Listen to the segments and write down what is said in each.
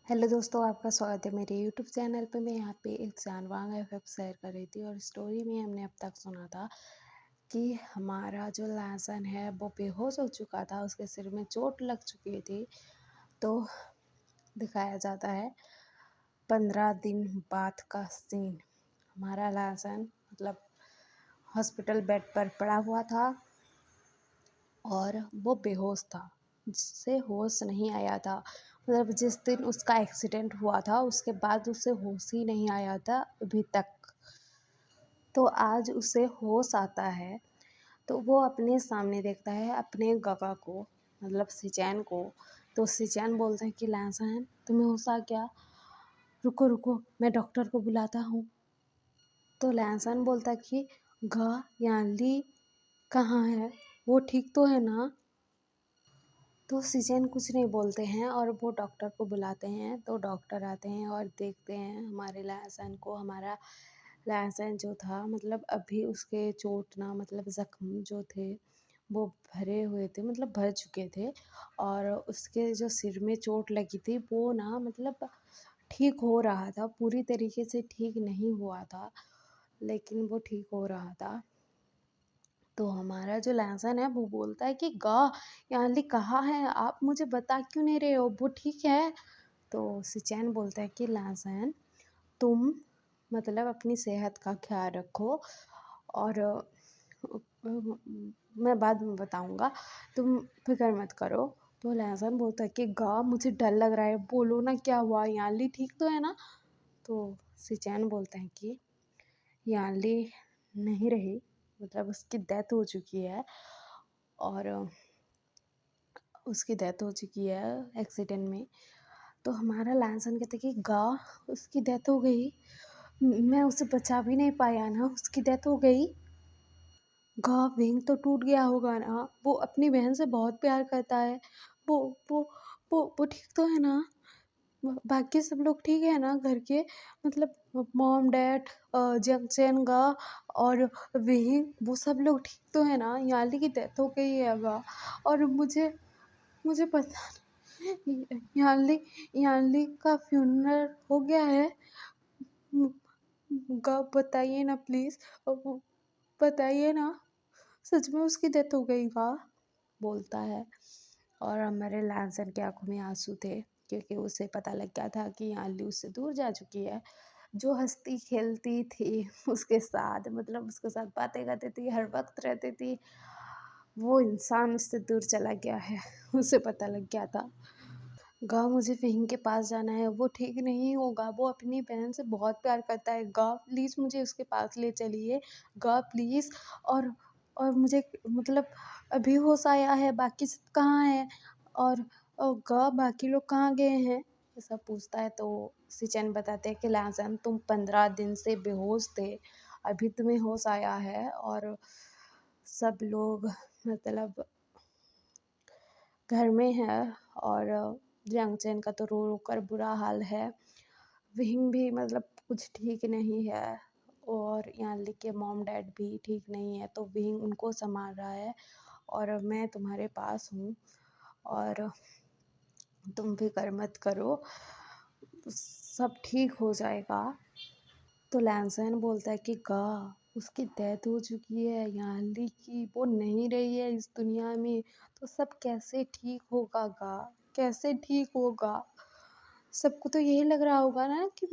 Hello दोस्तों, आपका स्वागत है मेरे यूट्यूब चैनल पे। मैं यहाँ पे एक जानवांग एफएफ शेयर कर रही थी और स्टोरी में हमने अब तक सुना था कि हमारा जो लहसन है वो बेहोश हो चुका था, उसके सिर में चोट लग चुकी थी। तो दिखाया जाता है 15 दिन बाद का सीन। हमारा लहसन मतलब हॉस्पिटल बेड पर पड़ा हुआ था और वो बेहोश था, जिससे होश नहीं आया था। मतलब जिस दिन उसका एक्सीडेंट हुआ था उसके बाद उसे होश ही नहीं आया था अभी तक। तो आज उसे होश आता है तो वो अपने सामने देखता है अपने गगा को, मतलब सिचैन को। तो सिचैन बोलते हैं कि लहसन तुम्हें होश आ गया, रुको रुको मैं डॉक्टर को बुलाता हूँ। तो लहसन बोलता है कि गा यानली कहाँ है, वो ठीक तो है ना। तो सिजन कुछ नहीं बोलते हैं और वो डॉक्टर को बुलाते हैं। तो डॉक्टर आते हैं और देखते हैं हमारे लहसन को। हमारा लहसन जो था मतलब अभी उसके चोट ना, मतलब ज़ख्म जो थे वो भरे हुए थे, मतलब भर चुके थे। और उसके जो सिर में चोट लगी थी वो ना मतलब ठीक हो रहा था, पूरी तरीके से ठीक नहीं हुआ था लेकिन वो ठीक हो रहा था। तो हमारा जो लहसन है वो बोलता है कि गा याली कहाँ है, आप मुझे बता क्यों नहीं रहे हो, वो ठीक है। तो सिचैन बोलता है कि लहसन तुम मतलब अपनी सेहत का ख्याल रखो और मैं बाद में बताऊंगा, तुम फिक्र मत करो। तो लहसन बोलता है कि गा मुझे डर लग रहा है, बोलो ना क्या हुआ, याली ठीक तो है ना। तो सिचैन बोलता है कि याली नहीं रही, मतलब उसकी डेथ हो चुकी है और उसकी डेथ हो चुकी है एक्सीडेंट में। तो हमारा लहसन कहते कि गा उसकी डेथ हो गई, मैं उसे बचा भी नहीं पाया ना, उसकी डेथ हो गई। गा विंग तो टूट गया होगा ना, वो अपनी बहन से बहुत प्यार करता है। वो वो वो ठीक तो है ना, बाकी सब लोग ठीक है ना घर के, मतलब मॉम डैड जंगचैन गा और विंग, वो सब लोग ठीक तो है ना। याली की डेथ हो गई है गा और मुझे मुझे पता यानली यानली का फ्यूनरल हो गया है। कब बताइए ना प्लीज़, बताइए ना, सच में उसकी डेथ हो गई का, बोलता है। और हमारे लैंसन की आंखों में आंसू थे क्योंकि उसे पता लग गया था कि यानली उससे दूर जा चुकी है। जो हंसती खेलती थी उसके साथ, मतलब उसके साथ बातें करती थी, हर वक्त रहती थी, वो इंसान उससे दूर चला गया है। उसे पता लग गया था गा मुझे फ़हीम के पास जाना है, वो ठीक नहीं होगा, वो अपनी बहन से बहुत प्यार करता है, गा प्लीज़ मुझे उसके पास ले चलिए, गा प्लीज़। और मुझे मतलब अभी होश आया है, बाकी सब कहाँ हैं और गा बाकी लोग कहाँ गए हैं, ऐसा पूछता है। तो सिचन बताते हैं कि लहसन तुम 15 दिन से बेहोश थे, अभी तुम्हें होश आया है और सब लोग मतलब घर में है और जंगचैन का तो रो रो कर बुरा हाल है। विंग भी मतलब कुछ ठीक नहीं है और यानली के मॉम डैड भी ठीक नहीं है। तो विंग उनको संभाल रहा है और मैं तुम्हारे पास हूँ और तुम फिक्र मत करो, सब ठीक हो जाएगा। तो लैंसन बोलता है कि गा उसकी डेथ हो चुकी है यानली की, वो नहीं रही है इस दुनिया में, तो सब कैसे ठीक होगा गा, कैसे ठीक होगा। सबको तो यही लग रहा होगा ना कि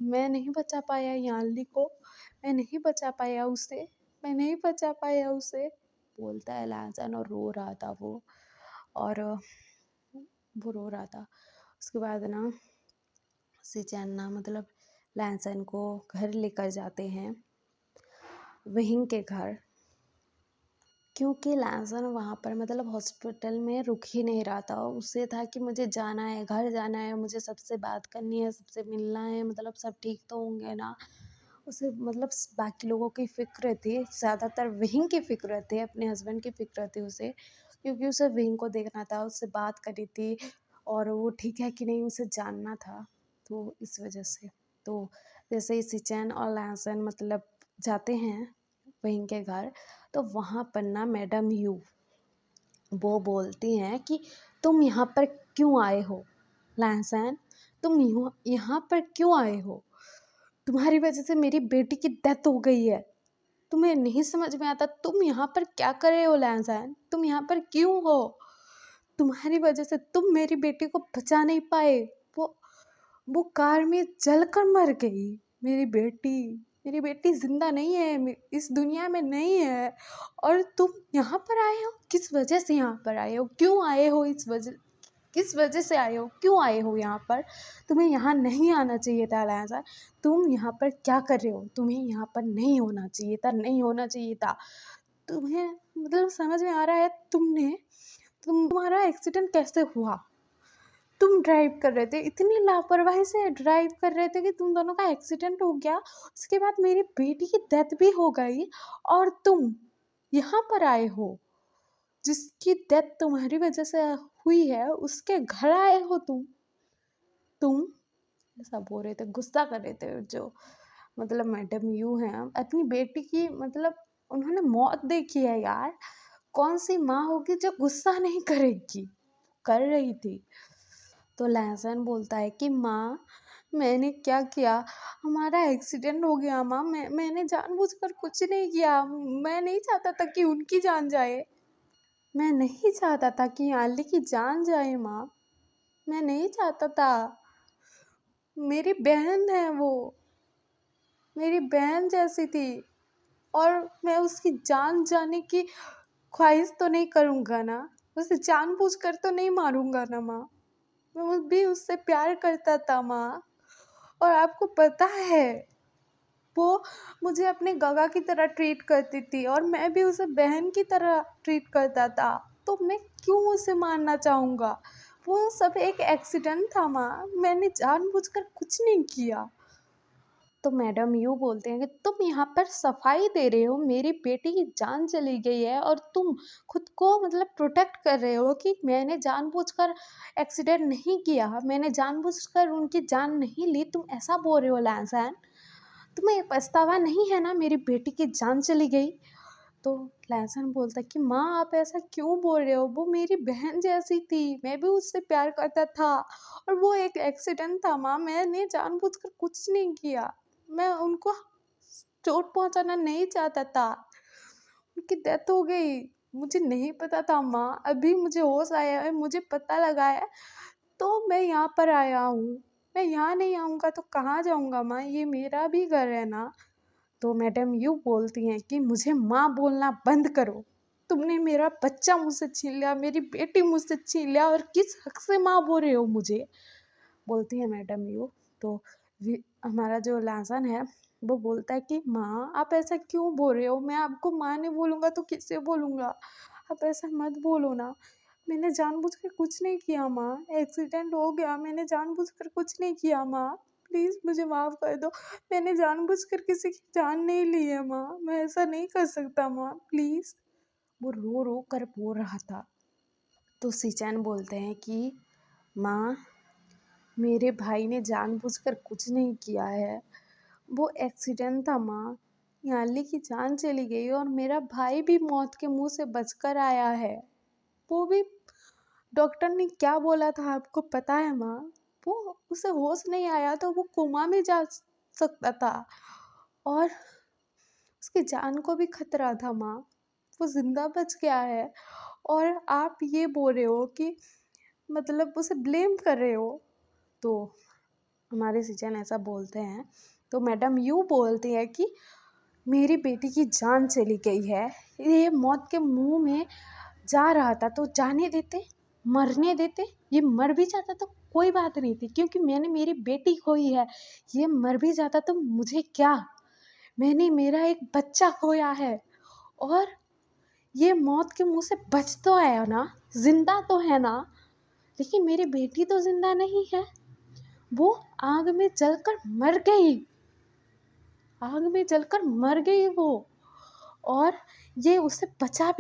मैं नहीं बचा पाया यानली को, मैं नहीं बचा पाया उसे, मैं नहीं बचा पाया उसे, बोलता है लैंसन। और रो रहा था वो, और वो रो रहा था। उसके बाद ना सिचैन ना मतलब लैंसन को घर लेकर जाते हैं, विंग के घर, क्योंकि लैंसन वहाँ पर मतलब हॉस्पिटल में रुक ही नहीं रहा था। उसे था कि मुझे जाना है, घर जाना है, मुझे सबसे बात करनी है, सबसे मिलना है, मतलब सब ठीक तो होंगे ना। उसे मतलब बाकी लोगों की फ़िक्र थी, ज़्यादातर विंग की फ़िक्र थी, अपने हस्बैंड की फ़िक्र थी उसे, क्योंकि उसे विंग को देखना था, उससे बात करी थी और वो ठीक है कि नहीं उसे जानना था। तो इस वजह से तो जैसे ही सिचैन और लैंसन मतलब जाते हैं विंग के घर, तो वहाँ पर ना मैडम यू वो बोलती हैं कि तुम यहाँ पर क्यों आए हो लैंसन, तुम यहाँ पर क्यों आए हो? तुम्हारी वजह से मेरी बेटी की डेथ हो गई है। तुम्हें नहीं समझ में आता तुम यहाँ पर क्या कर रहे हो लैज़ैन? तुम यहाँ पर क्यों हो? तुम्हारी वजह से तुम मेरी बेटी को बचा नहीं पाए। वो वो कार में जलकर मर गई। मेरी बेटी जिंदा नहीं है, इस दुनिया में नहीं है। और तुम यहाँ पर आए हो, किस वजह से यहाँ पर आए हो? क्यों आए हो? किस वजह से आए हो? क्यों आए हो यहाँ पर? तुम्हें यहाँ नहीं आना चाहिए था लैज़ा। तुम यहाँ पर क्या कर रहे हो? तुम्हें यहाँ पर नहीं होना चाहिए था, नहीं होना चाहिए था। तुम्हें मतलब समझ में आ रहा है तुम्हारा एक्सीडेंट कैसे हुआ? तुम ड्राइव कर रहे थे, इतनी लापरवाही से ड्राइव कर रहे थे कि तुम दोनों का एक्सीडेंट हो गया। उसके बाद मेरी बेटी की डेथ भी हो गई और तुम यहाँ पर आए हो। जिसकी डेथ तुम्हारी वजह से हुई है उसके घर आए हो तुम ऐसा बोल रहे थे, गुस्सा कर रहे थे। जो मतलब मैडम यू हैं अपनी बेटी की, मतलब उन्होंने मौत देखी है यार। कौन सी माँ होगी जो गुस्सा नहीं करेगी? कर रही थी। तो लहसन बोलता है कि माँ मैंने क्या किया? हमारा एक्सीडेंट हो गया माँ। मैंने जानबूझकर कुछ नहीं किया। मैं नहीं चाहता था कि उनकी जान जाए। मैं नहीं चाहता था कि आली की जान जाए माँ। मैं नहीं चाहता था। मेरी बहन है वो, मेरी बहन जैसी थी। और मैं उसकी जान जाने की ख्वाहिश तो नहीं करूँगा ना। उसे जानबूझकर तो नहीं मारूंगा ना माँ। मैं भी उससे प्यार करता था माँ। और आपको पता है वो मुझे अपने गगा की तरह ट्रीट करती थी और मैं भी उसे बहन की तरह ट्रीट करता था। तो मैं क्यों उसे मारना चाहूँगा? वो सब एक एक्सीडेंट था माँ। मैंने जानबूझकर कुछ नहीं किया। तो मैडम यूँ बोलते हैं कि तुम यहाँ पर सफाई दे रहे हो, मेरी बेटी की जान चली गई है और तुम खुद को मतलब प्रोटेक्ट कर रहे हो कि मैंने जानबूझकर एक्सीडेंट नहीं किया, मैंने जानबूझकर उनकी जान नहीं ली। तुम ऐसा बोल रहे हो लैंसन? तुम्हें पछतावा नहीं है ना मेरी बेटी की जान चली गई? तो लहसन बोलता है कि माँ आप ऐसा क्यों बोल रहे हो? वो मेरी बहन जैसी थी, मैं भी उससे प्यार करता था और वो एक एक्सीडेंट था माँ। मैंने जानबूझकर कुछ नहीं किया। मैं उनको चोट पहुंचाना नहीं चाहता था। उनकी डेथ हो गई, मुझे नहीं पता था माँ। अभी मुझे होश आया है, मुझे पता लगा है तो मैं यहाँ पर आया हूँ। मैं यहाँ नहीं आऊँगा तो कहाँ जाऊँगा माँ? ये मेरा भी घर है ना। तो मैडम यूँ बोलती हैं कि मुझे माँ बोलना बंद करो। तुमने मेरा बच्चा मुझसे छीन लिया, मेरी बेटी मुझसे छीन लिया और किस हक से माँ बोल रहे हो मुझे? बोलती है मैडम यूँ। तो हमारा जो लाजन है वो बोलता है कि माँ आप ऐसा क्यों बोल रहे हो? मैं आपको माँ नहीं बोलूँगा तो किससे बोलूँगा? आप ऐसा मत बोलो ना। मैंने जानबूझकर कुछ नहीं किया माँ। एक्सीडेंट हो गया, मैंने जानबूझकर कुछ नहीं किया माँ। प्लीज़ मुझे माफ़ कर दो। मैंने जानबूझकर किसी की जान नहीं ली है माँ। मैं ऐसा नहीं कर सकता माँ, प्लीज़। वो रो रो कर बोल रहा था। तो सीचैन बोलते हैं कि माँ मेरे भाई ने जानबूझकर कुछ नहीं किया है। वो एक्सीडेंट था माँ। याली की जान चली गई और मेरा भाई भी मौत के मुंह से बचकर आया है। वो भी डॉक्टर ने क्या बोला था आपको पता है माँ? वो उसे होश नहीं आया तो वो कोमा में जा सकता था और उसकी जान को भी खतरा था माँ। वो जिंदा बच गया है और आप ये बोल रहे हो कि मतलब उसे ब्लेम कर रहे हो। तो हमारे सीजन ऐसा बोलते हैं। तो मैडम यूँ बोलती है कि मेरी बेटी की जान चली गई है, ये मौत के मुंह में जा रहा था तो जाने देते, मरने देते। ये मर भी जाता तो कोई बात नहीं थी क्योंकि मैंने मेरी बेटी खोई है। ये मर भी जाता तो मुझे क्या? मैंने मेरा एक बच्चा खोया है और ये मौत के मुंह से बच तो आया ना, जिंदा तो है ना। लेकिन मेरी बेटी तो जिंदा नहीं है। वो आग में जलकर मर गई। आग में जलकर मर गई वो। और ये उसे बचा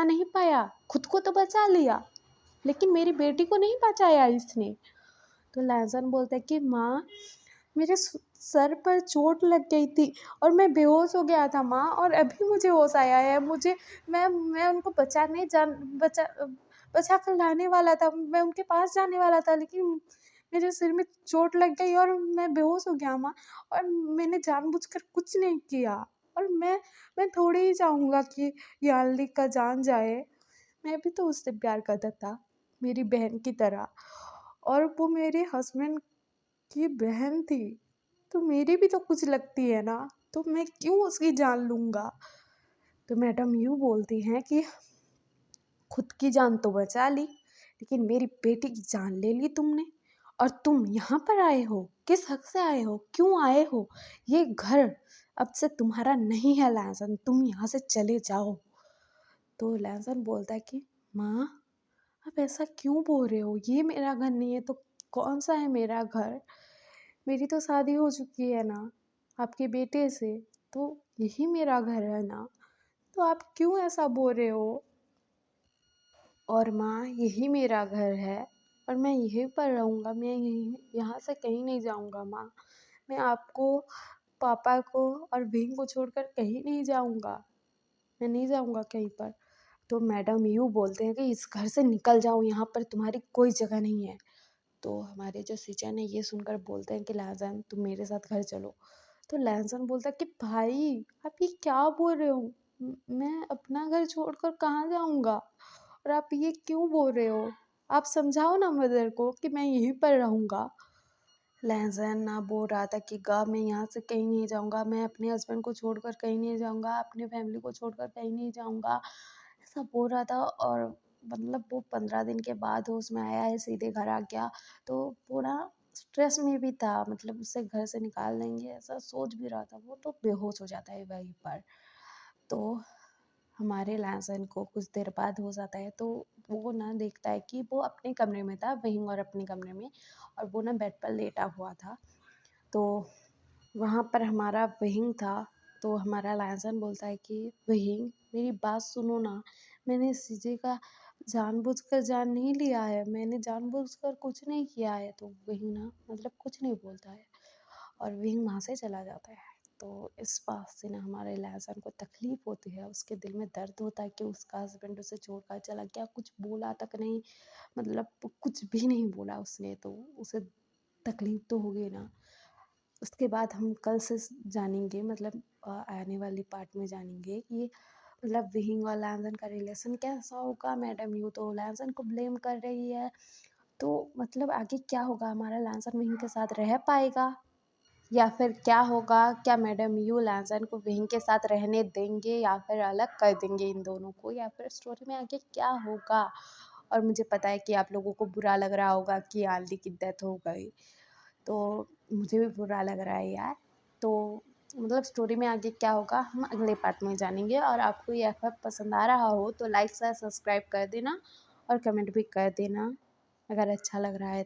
नहीं पाया। खुद को तो बचा लिया लेकिन मेरी बेटी को नहीं बचाया इसने। तो लैजन बोलता है कि माँ मेरे सर पर चोट लग गई थी और मैं बेहोश हो गया था माँ और अभी मुझे होश आया है। मैं उनको बचा कर लाने वाला था। मैं उनके पास जाने वाला था लेकिन मेरे सिर में चोट लग गई और मैं बेहोश हो गया माँ। और मैंने जानबूझकर कुछ नहीं किया। और मैं थोड़ी ही चाहूँगा कि ये आल्दी का जान जाए। मैं भी तो उससे प्यार करता था, मेरी बहन की तरह। और वो मेरे हस्बैंड की बहन थी, तो मेरी भी तो कुछ लगती है ना, तो मैं क्यों उसकी जान लूँगा। तो मैडम यूँ बोलती हैं कि खुद की जान तो बचा ली, लेकिन मेरी बेटी की जान ले ली तुमने। और तुम यहाँ पर आए हो, किस हक से आए हो, क्यों आए हो। ये घर अब से तुम्हारा नहीं है लहसन, तुम यहाँ से चले जाओ। तो लहसन बोलता है कि माँ, आप ऐसा क्यों बोल रहे हो, ये मेरा घर नहीं है तो कौन सा है मेरा घर। मेरी तो शादी हो चुकी है ना आपके बेटे से, तो यही मेरा घर है ना, तो आप क्यों ऐसा बोल रहे हो। और माँ, यही मेरा घर है और मैं यहीं पर रहूँगा, मैं यहीं यहाँ से कहीं नहीं जाऊँगा माँ। मैं आपको, पापा को और बहन को छोड़कर कहीं नहीं जाऊँगा, मैं नहीं जाऊँगा कहीं पर। तो मैडम यूँ बोलते हैं कि इस घर से निकल जाओ, यहाँ पर तुम्हारी कोई जगह नहीं है। तो हमारे जो सिचन है ये सुनकर बोलते हैं कि लहसन, तुम मेरे साथ घर चलो। तो लहसन बोलता है कि भाई, आप ये क्या बोल रहे हो, मैं अपना घर छोड़कर कहाँ जाऊँगा, और आप ये क्यों बोल रहे हो। आप समझाओ ना मदर को कि मैं यहीं पर रहूँगा। लहसन ना बोल रहा था कि गा मैं यहाँ से कहीं नहीं जाऊँगा, मैं अपने हस्बैंड को छोड़कर कहीं नहीं जाऊँगा, अपने फैमिली को छोड़कर कहीं नहीं जाऊँगा, ऐसा बोल रहा था। और मतलब वो 15 दिन के बाद होश में आया है, सीधे घर आ गया। तो पूरा स्ट्रेस में भी था, मतलब उसे घर से निकाल देंगे ऐसा सोच भी रहा था वो, तो बेहोश हो जाता है वहीं पर। तो हमारे लहसन को कुछ देर बाद हो जाता है, तो वो ना देखता है कि वो अपने कमरे में था, वहीं और अपने कमरे में, और वो ना बेड पर लेटा हुआ था। तो वहाँ पर हमारा वहींग था। तो हमारा लहसन बोलता है कि वहींग, मेरी बात सुनो ना, मैंने सीजे का जानबूझकर जान नहीं लिया है, मैंने जानबूझकर कुछ नहीं किया है। तो वहींग ना मतलब कुछ नहीं बोलता है और वहींग वहाँ से चला जाता है। तो इस बात से ना हमारे लहसन को तकलीफ़ होती है, उसके दिल में दर्द होता है कि उसका हस्बैंड उसे छोड़कर चला गया, कुछ बोला तक नहीं, मतलब कुछ भी नहीं बोला उसने, तो उसे तकलीफ़ तो होगी ना। उसके बाद हम कल से जानेंगे, मतलब आने वाली पार्ट में जानेंगे कि मतलब विहिंग और लैंसन का रिलेशन कैसा होगा। मैडम यूँ तो लैंसन को ब्लेम कर रही है, तो मतलब आगे क्या होगा, हमारा लैंसन विहिंग के साथ रह पाएगा या फिर क्या होगा। क्या मैडम यू लैंसन को विहिंग के साथ रहने देंगे या फिर अलग कर देंगे इन दोनों को, या फिर स्टोरी में आगे क्या होगा। और मुझे पता है कि आप लोगों को बुरा लग रहा होगा कि आल्दी की डेथ हो गई, तो मुझे भी बुरा लग रहा है यार। तो मतलब स्टोरी में आगे क्या होगा हम अगले पार्ट में जानेंगे। और आपको ये एफएफ पसंद आ रहा हो तो लाइक शेयर सब्सक्राइब कर देना और कमेंट भी कर देना अगर अच्छा लग रहा है।